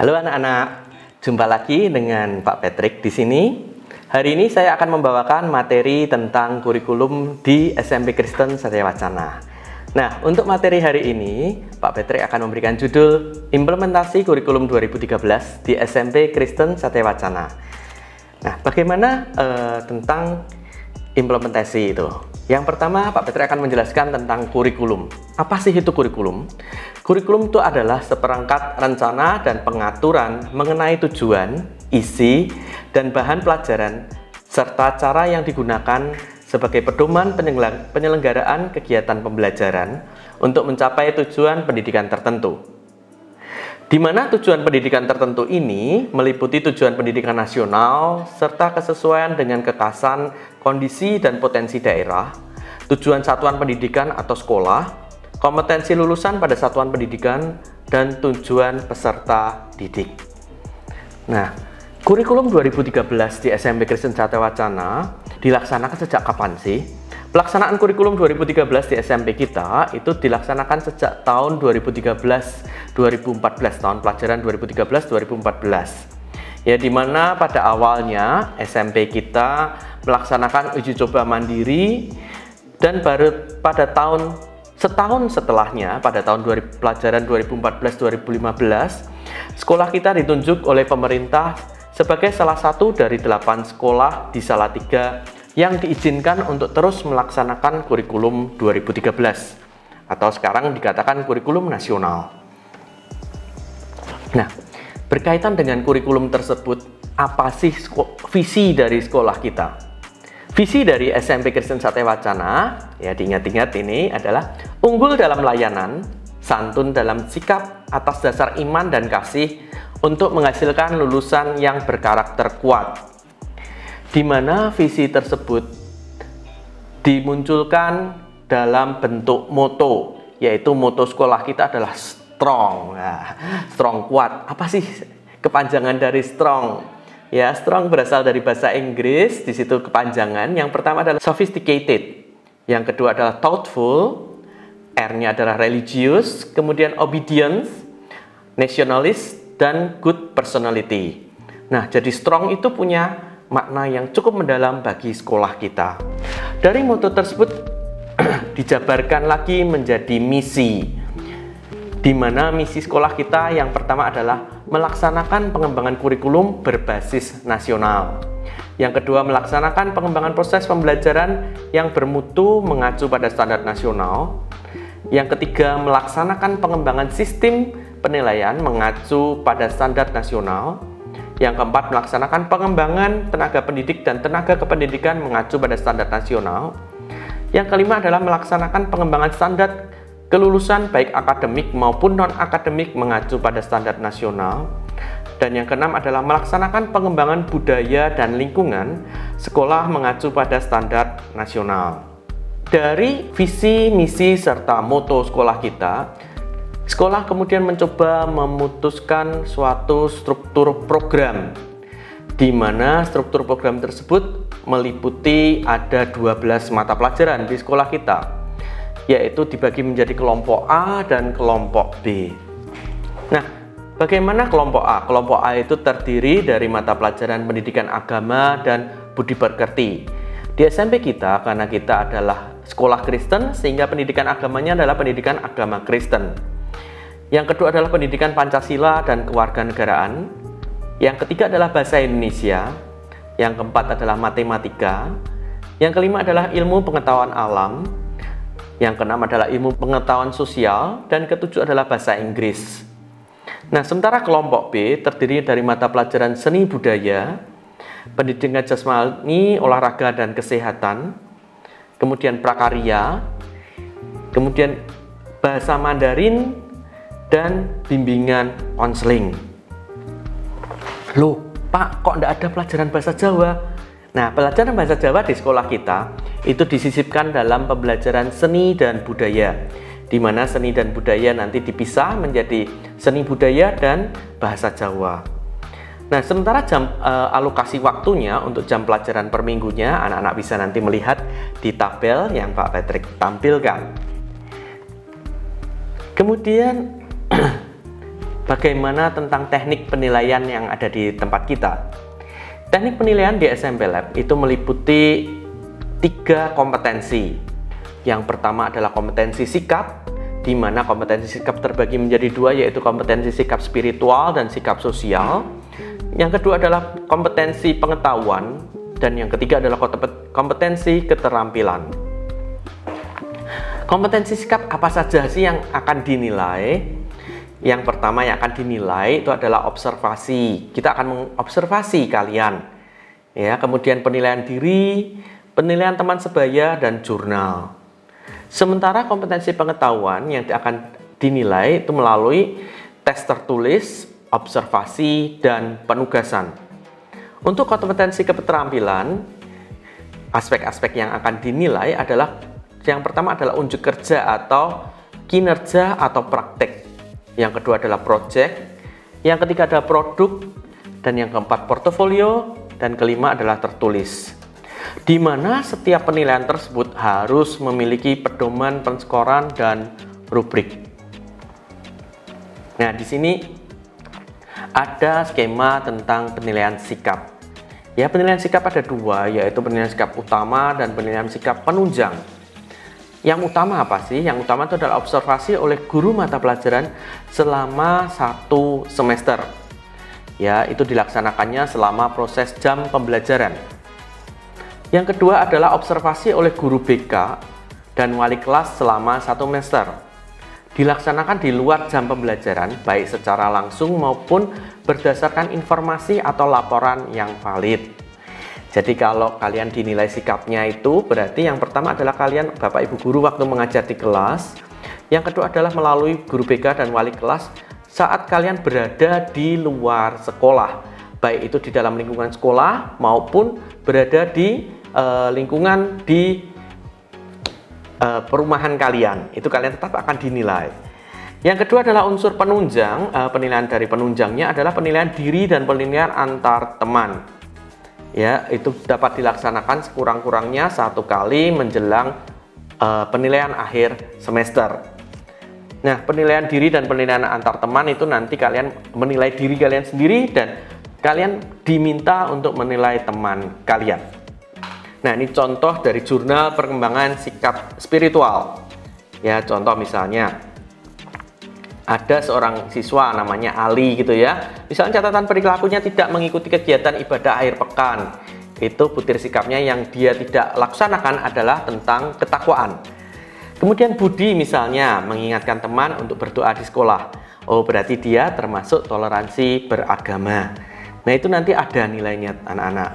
Halo anak-anak, jumpa lagi dengan Pak Patrick di sini. Hari ini saya akan membawakan materi tentang kurikulum di SMP Kristen Satya Wacana. Nah, untuk materi hari ini, Pak Patrick akan memberikan judul Implementasi Kurikulum 2013 di SMP Kristen Satya Wacana. Nah, bagaimana tentang implementasi itu? Yang pertama, Pak Patrick akan menjelaskan tentang kurikulum. Apa sih itu kurikulum? Kurikulum itu adalah seperangkat rencana dan pengaturan mengenai tujuan, isi, dan bahan pelajaran, serta cara yang digunakan sebagai pedoman penyelenggaraan kegiatan pembelajaran untuk mencapai tujuan pendidikan tertentu. Di mana tujuan pendidikan tertentu ini meliputi tujuan pendidikan nasional serta kesesuaian dengan kekhasan, kondisi, dan potensi daerah, tujuan satuan pendidikan atau sekolah, kompetensi lulusan pada satuan pendidikan, dan tujuan peserta didik. Nah, kurikulum 2013 di SMP Kristen Satya Wacana dilaksanakan sejak kapan sih? Pelaksanaan kurikulum 2013 di SMP kita itu dilaksanakan sejak tahun 2013-2014, tahun pelajaran 2013-2014. Ya, dimana pada awalnya SMP kita melaksanakan uji coba mandiri, dan baru pada setahun setelahnya, pada tahun pelajaran 2014-2015, sekolah kita ditunjuk oleh pemerintah sebagai salah satu dari 8 sekolah di Salatiga yang diizinkan untuk terus melaksanakan kurikulum 2013 atau sekarang dikatakan kurikulum nasional. Nah, berkaitan dengan kurikulum tersebut, apa sih visi dari sekolah kita? Visi dari SMP Kristen Satya Wacana, ya diingat-ingat ini adalah unggul dalam layanan, santun dalam sikap atas dasar iman dan kasih untuk menghasilkan lulusan yang berkarakter kuat. Di mana visi tersebut dimunculkan dalam bentuk moto, yaitu moto sekolah kita adalah strong. Nah, strong kuat. Apa sih kepanjangan dari strong? Ya, strong berasal dari bahasa Inggris, di situ kepanjangan. Yang pertama adalah sophisticated, yang kedua adalah thoughtful, R-nya adalah religious, kemudian obedience, nationalist, dan good personality. Nah, jadi strong itu punya makna yang cukup mendalam bagi sekolah kita. Dari moto tersebut dijabarkan lagi menjadi misi, di mana misi sekolah kita yang pertama adalah melaksanakan pengembangan kurikulum berbasis nasional. Yang kedua, melaksanakan pengembangan proses pembelajaran yang bermutu mengacu pada standar nasional. Yang ketiga, melaksanakan pengembangan sistem penilaian mengacu pada standar nasional. Yang keempat, melaksanakan pengembangan tenaga pendidik dan tenaga kependidikan mengacu pada standar nasional. Yang kelima adalah melaksanakan pengembangan standar kelulusan baik akademik maupun non-akademik mengacu pada standar nasional. Dan yang keenam adalah melaksanakan pengembangan budaya dan lingkungan sekolah mengacu pada standar nasional. Dari visi, misi, serta moto sekolah kita, sekolah kemudian mencoba memutuskan suatu struktur program, di mana struktur program tersebut meliputi ada 12 mata pelajaran di sekolah kita, yaitu dibagi menjadi kelompok A dan kelompok B. Nah, bagaimana kelompok A? Kelompok A itu terdiri dari mata pelajaran pendidikan agama dan budi pekerti. Di SMP kita, karena kita adalah sekolah Kristen, sehingga pendidikan agamanya adalah pendidikan agama Kristen. Yang kedua adalah pendidikan Pancasila dan kewarganegaraan. Yang ketiga adalah bahasa Indonesia. Yang keempat adalah matematika. Yang kelima adalah ilmu pengetahuan alam. Yang keenam adalah ilmu pengetahuan sosial. Dan ketujuh adalah bahasa Inggris. Nah, sementara kelompok B terdiri dari mata pelajaran seni budaya, pendidikan jasmani, olahraga dan kesehatan, kemudian prakarya, kemudian bahasa Mandarin, dan bimbingan konseling. Loh, Pak, kok enggak ada pelajaran bahasa Jawa? Nah, pelajaran bahasa Jawa di sekolah kita itu disisipkan dalam pembelajaran seni dan budaya, di mana seni dan budaya nanti dipisah menjadi seni budaya dan bahasa Jawa. Nah, sementara alokasi waktunya untuk jam pelajaran per minggunya, anak-anak bisa nanti melihat di tabel yang Pak Patrick tampilkan. Kemudian bagaimana tentang teknik penilaian yang ada di tempat kita? Teknik penilaian di SMP Lab itu meliputi 3 kompetensi. Yang pertama adalah kompetensi sikap, di mana kompetensi sikap terbagi menjadi 2, yaitu kompetensi sikap spiritual dan sikap sosial. Yang kedua adalah kompetensi pengetahuan, dan yang ketiga adalah kompetensi keterampilan. Kompetensi sikap apa saja sih yang akan dinilai? Yang pertama yang akan dinilai itu adalah observasi. Kita akan mengobservasi kalian. Ya, kemudian penilaian diri, penilaian teman sebaya, dan jurnal. Sementara kompetensi pengetahuan yang akan dinilai itu melalui tes tertulis, observasi, dan penugasan. Untuk kompetensi keterampilan, aspek-aspek yang akan dinilai adalah yang pertama adalah unjuk kerja atau kinerja atau praktek. Yang kedua adalah project, yang ketiga adalah produk, dan yang keempat portofolio, dan kelima adalah tertulis. Di mana setiap penilaian tersebut harus memiliki pedoman penskoran dan rubrik. Nah, di sini ada skema tentang penilaian sikap. Ya, penilaian sikap ada 2, yaitu penilaian sikap utama dan penilaian sikap penunjang. Yang utama apa sih? Yang utama itu adalah observasi oleh guru mata pelajaran selama 1 semester. Ya, itu dilaksanakannya selama proses jam pembelajaran. Yang kedua adalah observasi oleh guru BK dan wali kelas selama 1 semester. Dilaksanakan di luar jam pembelajaran, baik secara langsung maupun berdasarkan informasi atau laporan yang valid. Jadi kalau kalian dinilai sikapnya itu berarti yang pertama adalah kalian Bapak Ibu guru waktu mengajar di kelas. Yang kedua adalah melalui guru BK dan wali kelas saat kalian berada di luar sekolah, baik itu di dalam lingkungan sekolah maupun berada di lingkungan di perumahan kalian. Itu kalian tetap akan dinilai. Yang kedua adalah unsur penunjang. Penilaian dari penunjangnya adalah penilaian diri dan penilaian antar teman. Ya, itu dapat dilaksanakan sekurang-kurangnya 1 kali menjelang penilaian akhir semester. Nah, penilaian diri dan penilaian antar teman itu nanti kalian menilai diri kalian sendiri dan kalian diminta untuk menilai teman kalian. Nah, ini contoh dari jurnal perkembangan sikap spiritual. Ya, contoh misalnya ada seorang siswa namanya Ali gitu ya. Misalnya catatan perilakunya tidak mengikuti kegiatan ibadah akhir pekan. Itu butir sikapnya yang dia tidak laksanakan adalah tentang ketakwaan. Kemudian budi misalnya mengingatkan teman untuk berdoa di sekolah. Oh, berarti dia termasuk toleransi beragama. Nah, itu nanti ada nilainya anak-anak.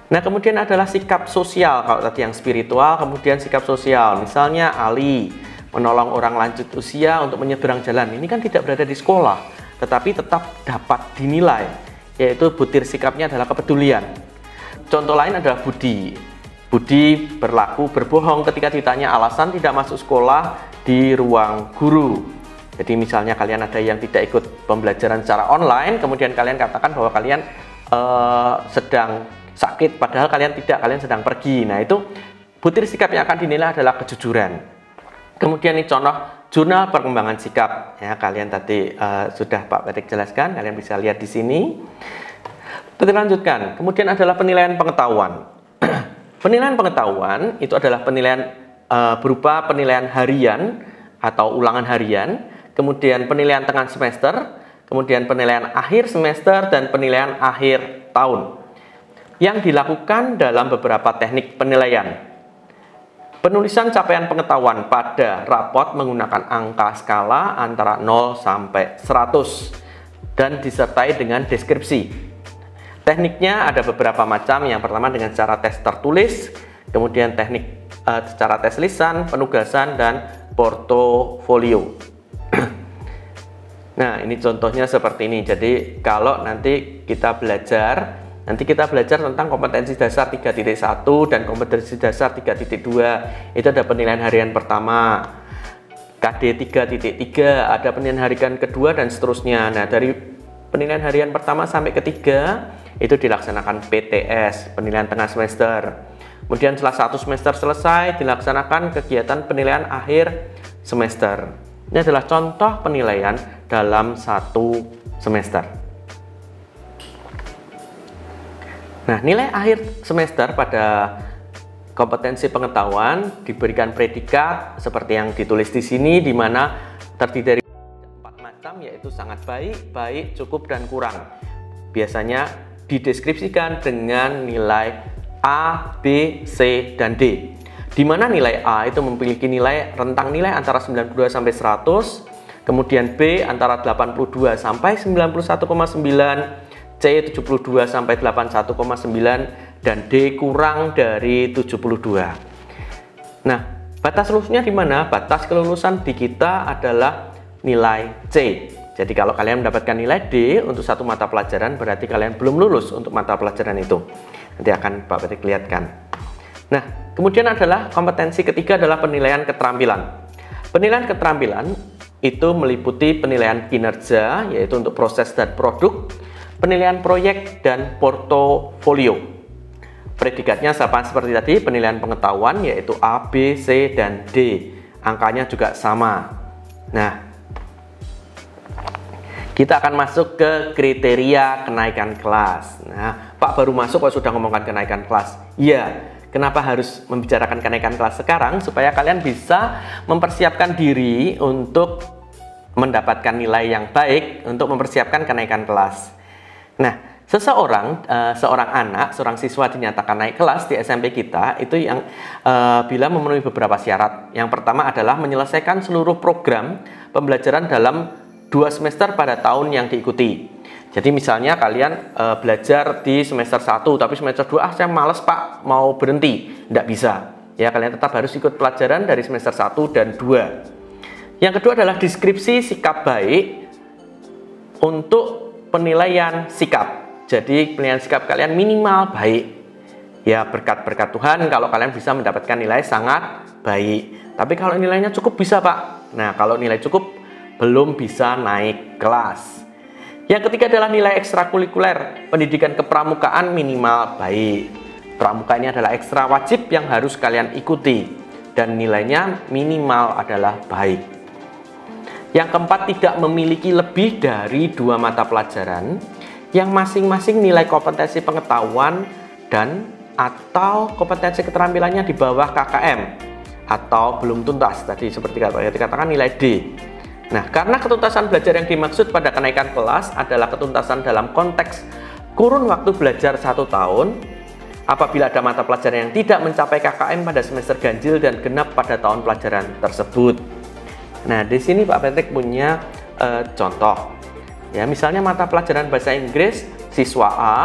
Nah, kemudian adalah sikap sosial. Kalau tadi yang spiritual, kemudian sikap sosial. Misalnya Ali menolong orang lanjut usia untuk menyeberang jalan. Ini kan tidak berada di sekolah, tetapi tetap dapat dinilai, yaitu butir sikapnya adalah kepedulian. Contoh lain adalah budi. Budi berlaku berbohong ketika ditanya alasan tidak masuk sekolah di ruang guru. Jadi misalnya kalian ada yang tidak ikut pembelajaran secara online, kemudian kalian katakan bahwa kalian sedang sakit, padahal kalian tidak, kalian sedang pergi. Nah, itu butir sikap yang akan dinilai adalah kejujuran. Kemudian ini contoh jurnal perkembangan sikap. Ya, kalian tadi sudah Pak Patrick jelaskan, kalian bisa lihat di sini. Kita lanjutkan. Kemudian adalah penilaian pengetahuan. Penilaian pengetahuan itu adalah penilaian berupa penilaian harian atau ulangan harian, kemudian penilaian tengah semester, kemudian penilaian akhir semester, dan penilaian akhir tahun yang dilakukan dalam beberapa teknik penilaian. Penulisan capaian pengetahuan pada rapot menggunakan angka skala antara 0 sampai 100 dan disertai dengan deskripsi. Tekniknya ada beberapa macam. Yang pertama dengan cara tes tertulis, kemudian teknik secara tes lisan, penugasan, dan portofolio. Nah, ini contohnya seperti ini. Jadi kalau nanti kita belajar tentang kompetensi dasar 3.1 dan kompetensi dasar 3.2. Itu ada penilaian harian pertama, KD 3.3, ada penilaian harian kedua, dan seterusnya. Nah, dari penilaian harian pertama sampai ketiga itu dilaksanakan PTS, penilaian tengah semester. Kemudian setelah 1 semester selesai, dilaksanakan kegiatan penilaian akhir semester. Ini adalah contoh penilaian dalam satu semester. Nah, nilai akhir semester pada kompetensi pengetahuan diberikan predikat seperti yang ditulis di sini, di mana terdiri dari 4 macam, yaitu sangat baik, baik, cukup, dan kurang. Biasanya dideskripsikan dengan nilai A, B, C, dan D. Di mana nilai A itu memiliki rentang nilai antara 92 sampai 100, kemudian B antara 82 sampai 91,9, C 72 sampai 81,9, dan D kurang dari 72. Nah, batas lulusnya di mana? Batas kelulusan di kita adalah nilai C. Jadi kalau kalian mendapatkan nilai D untuk satu mata pelajaran, berarti kalian belum lulus untuk mata pelajaran itu. Nanti akan Pak Patrick lihatkan. Nah, kemudian adalah kompetensi ketiga adalah penilaian keterampilan. Penilaian keterampilan itu meliputi penilaian kinerja, yaitu untuk proses dan produk, penilaian proyek, dan portofolio. Predikatnya sama seperti tadi, penilaian pengetahuan yaitu A, B, C, dan D. Angkanya juga sama. Nah, kita akan masuk ke kriteria kenaikan kelas. Nah, Pak baru masuk kok sudah ngomongkan kenaikan kelas. Iya, kenapa harus membicarakan kenaikan kelas sekarang? Supaya kalian bisa mempersiapkan diri untuk mendapatkan nilai yang baik untuk mempersiapkan kenaikan kelas. Nah, seorang anak, seorang siswa dinyatakan naik kelas di SMP kita itu yang bila memenuhi beberapa syarat. Yang pertama adalah menyelesaikan seluruh program pembelajaran dalam 2 semester pada tahun yang diikuti. Jadi misalnya kalian belajar di semester 1, tapi semester 2 saya males Pak, mau berhenti. Tidak bisa. Ya, kalian tetap harus ikut pelajaran dari semester 1 dan 2. Yang kedua adalah deskripsi sikap baik untuk penilaian sikap. Jadi penilaian sikap kalian minimal baik. Ya, berkat Tuhan kalau kalian bisa mendapatkan nilai sangat baik. Tapi kalau nilainya cukup bisa Pak. Nah, kalau nilai cukup belum bisa naik kelas. Yang ketiga adalah nilai ekstrakurikuler. Pendidikan kepramukaan minimal baik. Pramuka ini adalah ekstra wajib yang harus kalian ikuti. Dan nilainya minimal adalah baik. Yang keempat, tidak memiliki lebih dari 2 mata pelajaran yang masing-masing nilai kompetensi pengetahuan dan atau kompetensi keterampilannya di bawah KKM atau belum tuntas. Tadi seperti dikatakan nilai D. Nah, karena ketuntasan belajar yang dimaksud pada kenaikan kelas adalah ketuntasan dalam konteks kurun waktu belajar 1 tahun, apabila ada mata pelajaran yang tidak mencapai KKM pada semester ganjil dan genap pada tahun pelajaran tersebut. Nah, di sini Pak Patrick punya contoh. Ya, misalnya mata pelajaran bahasa Inggris siswa A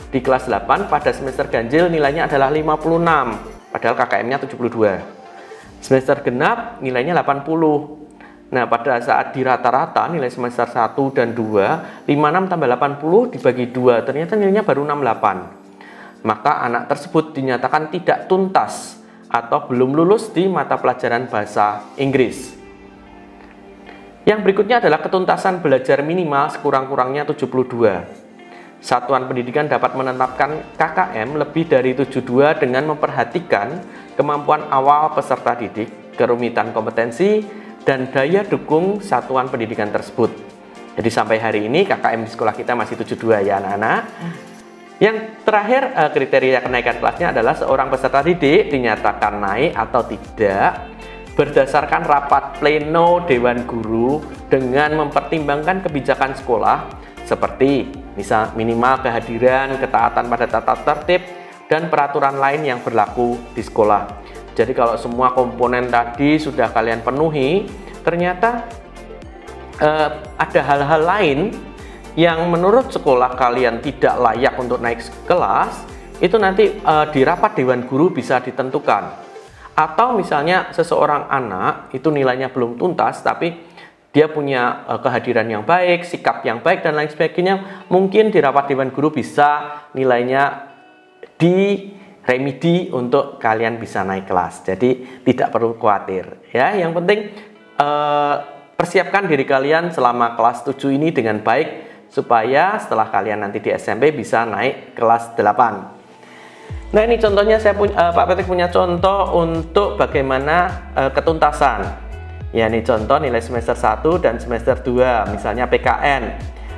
di kelas 8 pada semester ganjil nilainya adalah 56, padahal KKM-nya 72. Semester genap nilainya 80. Nah, pada saat di rata-rata nilai semester 1 dan 2, 56 tambah 80 dibagi 2, ternyata nilainya baru 68. Maka anak tersebut dinyatakan tidak tuntas atau belum lulus di mata pelajaran bahasa Inggris. Yang berikutnya adalah ketuntasan belajar minimal sekurang-kurangnya 72. Satuan pendidikan dapat menetapkan KKM lebih dari 72 dengan memperhatikan kemampuan awal peserta didik, kerumitan kompetensi, dan daya dukung satuan pendidikan tersebut. Jadi sampai hari ini KKM di sekolah kita masih 72 ya anak-anak. Yang terakhir, kriteria kenaikan kelasnya adalah seorang peserta didik dinyatakan naik atau tidak berdasarkan rapat pleno Dewan Guru dengan mempertimbangkan kebijakan sekolah seperti misal minimal kehadiran, ketaatan pada tata tertib, dan peraturan lain yang berlaku di sekolah. Jadi kalau semua komponen tadi sudah kalian penuhi, ternyata ada hal-hal lain yang menurut sekolah kalian tidak layak untuk naik kelas, itu nanti di rapat Dewan Guru bisa ditentukan. Atau misalnya seseorang anak itu nilainya belum tuntas tapi dia punya kehadiran yang baik, sikap yang baik dan lain sebagainya, mungkin di rapat Dewan Guru bisa nilainya diremedi untuk kalian bisa naik kelas. Jadi tidak perlu khawatir ya. Yang penting persiapkan diri kalian selama kelas 7 ini dengan baik supaya setelah kalian nanti di SMP bisa naik kelas 8. Nah, ini contohnya Pak Patrick punya contoh untuk bagaimana ketuntasan. Ya, ini contoh nilai semester 1 dan semester 2, misalnya PKN.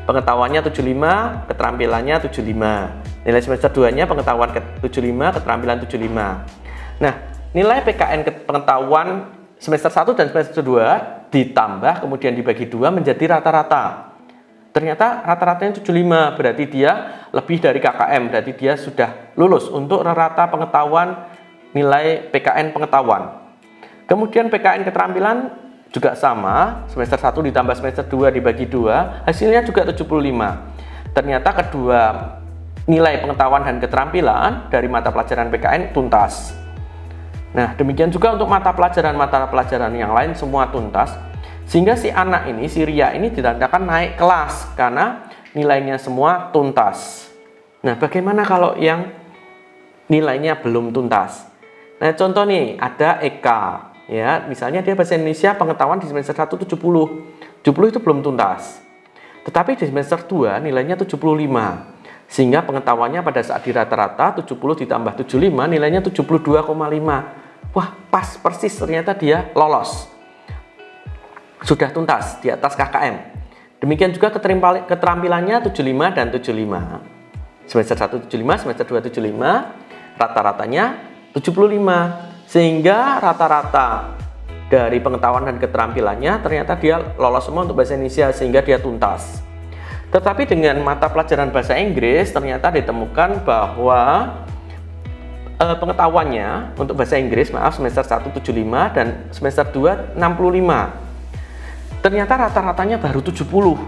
Pengetahuannya 75, keterampilannya 75. Nilai semester 2-nya pengetahuan 75, keterampilan 75. Nah, nilai PKN pengetahuan semester 1 dan semester 2 ditambah kemudian dibagi 2 menjadi rata-rata. Ternyata rata-ratanya 75, berarti dia lebih dari KKM, berarti dia sudah lulus untuk rata pengetahuan nilai PKN pengetahuan. Kemudian PKN keterampilan juga sama, semester 1 ditambah semester 2 dibagi 2, hasilnya juga 75. Ternyata kedua nilai pengetahuan dan keterampilan dari mata pelajaran PKN tuntas. Nah, demikian juga untuk mata pelajaran yang lain semua tuntas. Sehingga si anak ini, si Ria ini ditandakan naik kelas karena nilainya semua tuntas. Nah, bagaimana kalau yang nilainya belum tuntas? Nah, contoh nih, ada Eka. Ya, misalnya dia bahasa Indonesia pengetahuan di semester 1 70. 70 itu belum tuntas. Tetapi di semester 2 nilainya 75. Sehingga pengetahuannya pada saat di rata-rata 70 ditambah 75 nilainya 72,5. Wah, pas persis, ternyata dia lolos. Sudah tuntas di atas KKM. Demikian juga keterampilannya 75 dan 75. Semester 1 75, semester 2 75, rata-ratanya 75. Sehingga rata-rata dari pengetahuan dan keterampilannya ternyata dia lolos semua untuk bahasa Indonesia sehingga dia tuntas. Tetapi dengan mata pelajaran bahasa Inggris ternyata ditemukan bahwa pengetahuannya untuk bahasa Inggris, semester 1 75 dan semester 2 65. Ternyata rata-ratanya baru 70.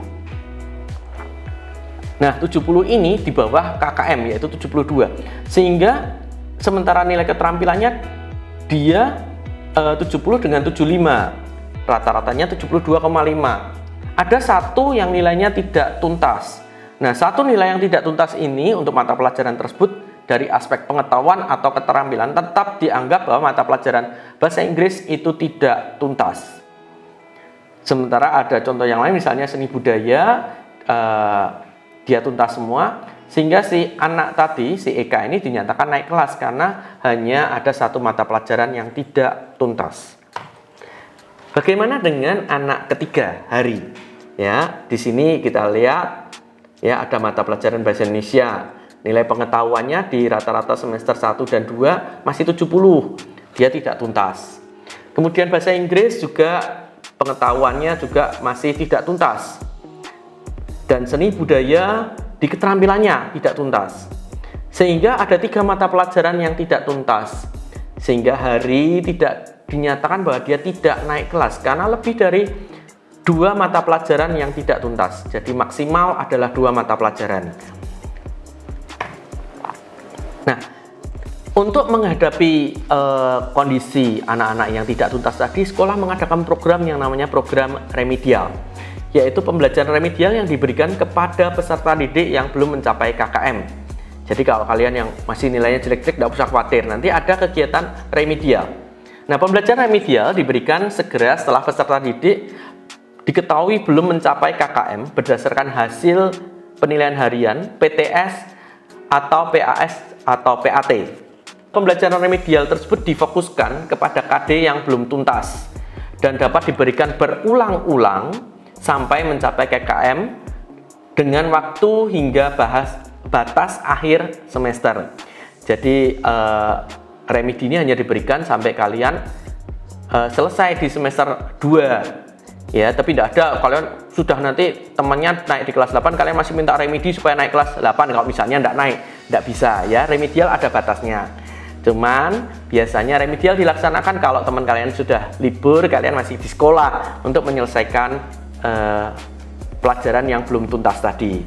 Nah, 70 ini di bawah KKM yaitu 72. Sehingga sementara nilai keterampilannya dia 70 dengan 75, rata-ratanya 72,5. Ada satu yang nilainya tidak tuntas. Nah, satu nilai yang tidak tuntas ini untuk mata pelajaran tersebut dari aspek pengetahuan atau keterampilan tetap dianggap bahwa mata pelajaran bahasa Inggris itu tidak tuntas. Sementara ada contoh yang lain, misalnya seni budaya, dia tuntas semua. Sehingga si anak tadi, si Eka ini dinyatakan naik kelas karena hanya ada satu mata pelajaran yang tidak tuntas. Bagaimana dengan anak ketiga, Hari? Ya, di sini kita lihat ya ada mata pelajaran bahasa Indonesia. Nilai pengetahuannya di rata-rata semester 1 dan 2 masih 70. Dia tidak tuntas. Kemudian bahasa Inggris juga pengetahuannya juga masih tidak tuntas. Dan seni budaya di keterampilannya tidak tuntas. Sehingga ada 3 mata pelajaran yang tidak tuntas. Sehingga Hari tidak dinyatakan bahwa dia tidak naik kelas karena lebih dari 2 mata pelajaran yang tidak tuntas. Jadi maksimal adalah 2 mata pelajaran. Nah, untuk menghadapi kondisi anak-anak yang tidak tuntas tadi, sekolah mengadakan program yang namanya program remedial, yaitu pembelajaran remedial yang diberikan kepada peserta didik yang belum mencapai KKM. Jadi kalau kalian yang masih nilainya jelek-jelek, tidak usah khawatir, nanti ada kegiatan remedial. Nah, pembelajaran remedial diberikan segera setelah peserta didik diketahui belum mencapai KKM berdasarkan hasil penilaian harian, PTS, atau PAS, atau PAT. Pembelajaran remedial tersebut difokuskan kepada KD yang belum tuntas dan dapat diberikan berulang-ulang sampai mencapai KKM dengan waktu hingga batas akhir semester. Jadi remedi ini hanya diberikan sampai kalian selesai di semester 2 ya, tapi tidak ada kalian sudah nanti temannya naik di kelas 8 kalian masih minta remedi supaya naik kelas 8. Kalau misalnya tidak bisa ya, remedial ada batasnya. Cuman biasanya remedial dilaksanakan kalau teman kalian sudah libur, kalian masih di sekolah untuk menyelesaikan pelajaran yang belum tuntas tadi.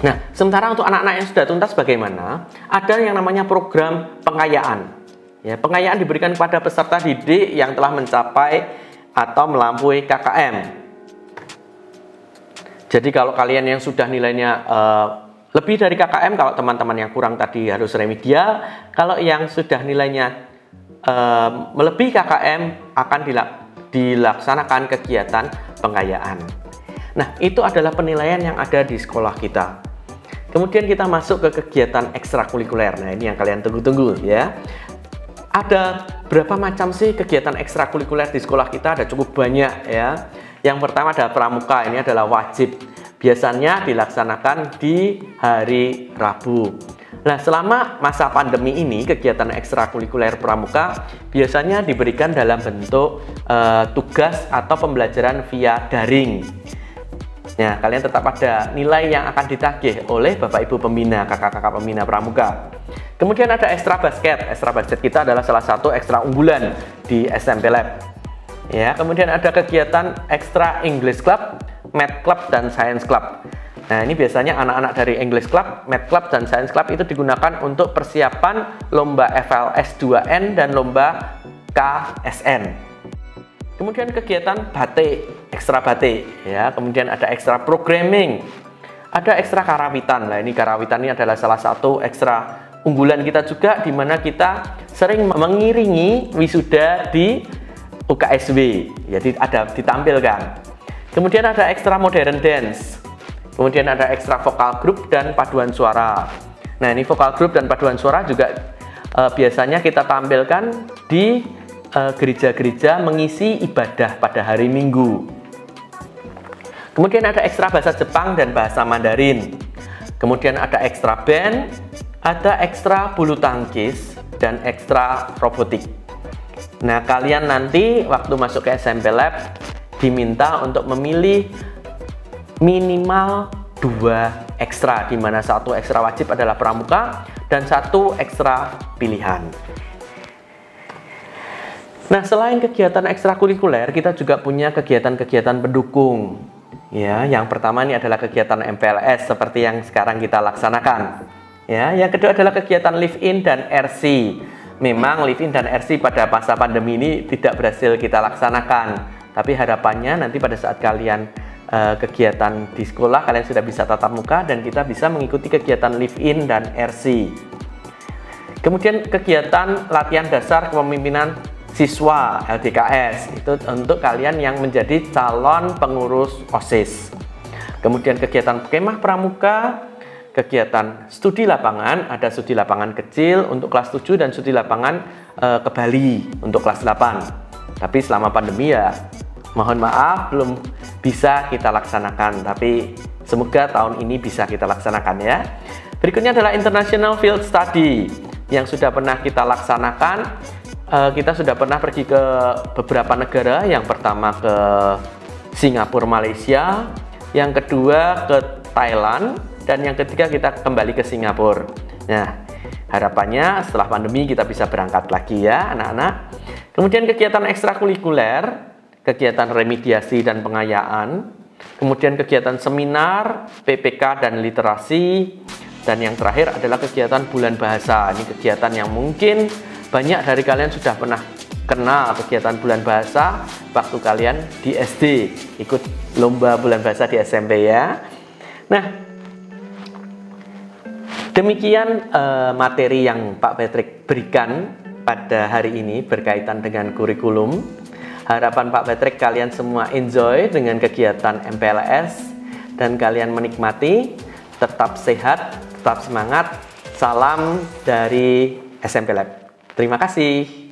Nah, sementara untuk anak-anak yang sudah tuntas bagaimana? Ada yang namanya program pengayaan. Ya, pengayaan diberikan kepada peserta didik yang telah mencapai atau melampaui KKM. Jadi kalau kalian yang sudah nilainya lebih dari KKM, kalau teman-teman yang kurang tadi harus remedial. Kalau yang sudah nilainya melebihi KKM akan dilaksanakan kegiatan pengayaan. Nah, itu adalah penilaian yang ada di sekolah kita. Kemudian kita masuk ke kegiatan ekstrakurikuler. Nah, ini yang kalian tunggu-tunggu ya. Ada berapa macam sih kegiatan ekstrakurikuler di sekolah kita? Ada cukup banyak ya. Yang pertama adalah pramuka, ini adalah wajib. Biasanya dilaksanakan di hari Rabu. Nah, selama masa pandemi ini, kegiatan ekstrakurikuler pramuka biasanya diberikan dalam bentuk tugas atau pembelajaran via daring. Nah, kalian tetap ada nilai yang akan ditagih oleh Bapak Ibu Pembina, kakak-kakak pembina pramuka. Kemudian ada ekstra basket. Ekstra basket kita adalah salah satu ekstra unggulan di SMP Lab. Ya, kemudian ada kegiatan ekstra English Club, Math Club, dan Science Club. Nah, ini biasanya anak-anak dari English Club, Math Club, dan Science Club itu digunakan untuk persiapan lomba FLS 2N dan lomba KSN. Kemudian kegiatan batik, ekstra batik, ya. Kemudian ada ekstra programming, ada ekstra karawitan. Nah, ini karawitan ini adalah salah satu ekstra unggulan kita juga, di mana kita sering mengiringi wisuda di UKSW, jadi ada ditampilkan. Kemudian ada ekstra modern dance. Kemudian ada ekstra vokal grup dan paduan suara. Nah, ini vokal grup dan paduan suara juga biasanya kita tampilkan di gereja-gereja mengisi ibadah pada hari Minggu. Kemudian ada ekstra bahasa Jepang dan bahasa Mandarin. Kemudian ada ekstra band, ada ekstra bulu tangkis, dan ekstra robotik. Nah, kalian nanti waktu masuk ke SMP Lab diminta untuk memilih minimal 2 ekstra, di mana 1 ekstra wajib adalah pramuka dan 1 ekstra pilihan. Nah, selain kegiatan ekstrakurikuler, kita juga punya kegiatan-kegiatan pendukung. Ya, yang pertama ini adalah kegiatan MPLS seperti yang sekarang kita laksanakan. Ya, yang kedua adalah kegiatan live-in dan RC. Memang live-in dan RC pada masa pandemi ini tidak berhasil kita laksanakan, tapi harapannya nanti pada saat kalian kegiatan di sekolah, kalian sudah bisa tatap muka dan kita bisa mengikuti kegiatan live-in dan RC. Kemudian kegiatan latihan dasar kepemimpinan siswa LDKS, itu untuk kalian yang menjadi calon pengurus OSIS. Kemudian kegiatan kemah pramuka, kegiatan studi lapangan, ada studi lapangan kecil untuk kelas 7 dan studi lapangan ke Bali untuk kelas 8. Tapi selama pandemi ya mohon maaf belum bisa kita laksanakan, tapi semoga tahun ini bisa kita laksanakan ya. Berikutnya adalah International Field Study yang sudah pernah kita laksanakan. Kita sudah pernah pergi ke beberapa negara. Yang pertama ke Singapura, Malaysia, yang kedua ke Thailand, dan yang ketiga kita kembali ke Singapura. Nah, harapannya setelah pandemi kita bisa berangkat lagi ya anak-anak. Kemudian kegiatan ekstrakurikuler, kegiatan remediasi dan pengayaan, kemudian kegiatan seminar, PPK dan literasi, dan yang terakhir adalah kegiatan bulan bahasa. Ini kegiatan yang mungkin banyak dari kalian sudah pernah kenal kegiatan bulan bahasa waktu kalian di SD, ikut lomba bulan bahasa di SMP ya. Nah, demikian materi yang Pak Patrick berikan pada hari ini berkaitan dengan kurikulum. Harapan Pak Patrick kalian semua enjoy dengan kegiatan MPLS dan kalian menikmati. Tetap sehat, tetap semangat. Salam dari SMP Lab. Terima kasih.